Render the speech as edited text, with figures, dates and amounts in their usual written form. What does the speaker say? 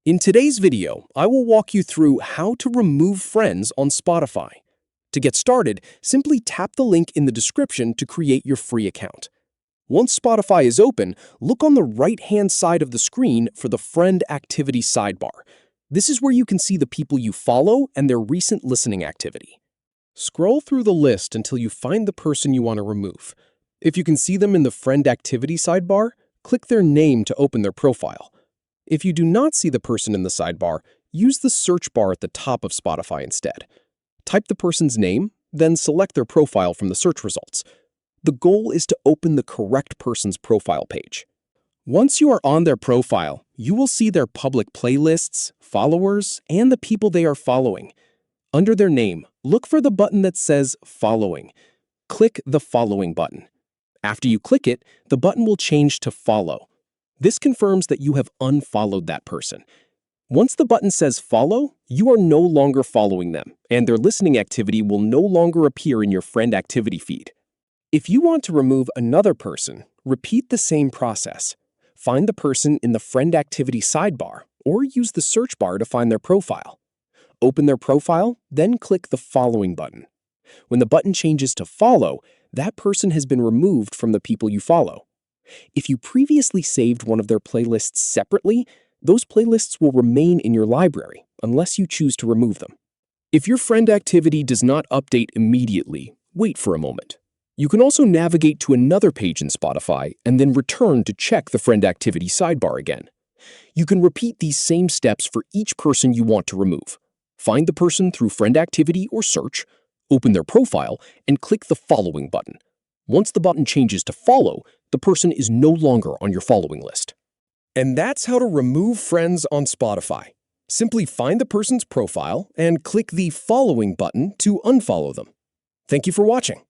In today's video, I will walk you through how to remove friends on Spotify. To get started, simply tap the link in the description to create your free account. Once Spotify is open, look on the right-hand side of the screen for the Friend Activity sidebar. This is where you can see the people you follow and their recent listening activity. Scroll through the list until you find the person you want to remove. If you can see them in the Friend Activity sidebar, click their name to open their profile. If you do not see the person in the sidebar, use the search bar at the top of Spotify instead. Type the person's name, then select their profile from the search results. The goal is to open the correct person's profile page. Once you are on their profile, you will see their public playlists, followers, and the people they are following. Under their name, look for the button that says Following. Click the Following button. After you click it, the button will change to Follow. This confirms that you have unfollowed that person. Once the button says Follow, you are no longer following them, and their listening activity will no longer appear in your friend activity feed. If you want to remove another person, repeat the same process. Find the person in the friend activity sidebar, or use the search bar to find their profile. Open their profile, then click the Following button. When the button changes to Follow, that person has been removed from the people you follow. If you previously saved one of their playlists separately, those playlists will remain in your library unless you choose to remove them. If your friend activity does not update immediately, wait for a moment. You can also navigate to another page in Spotify and then return to check the friend activity sidebar again. You can repeat these same steps for each person you want to remove. Find the person through friend activity or search, open their profile, and click the Following button. Once the button changes to Follow, the person is no longer on your following list. And that's how to remove friends on Spotify. Simply find the person's profile and click the Following button to unfollow them. Thank you for watching.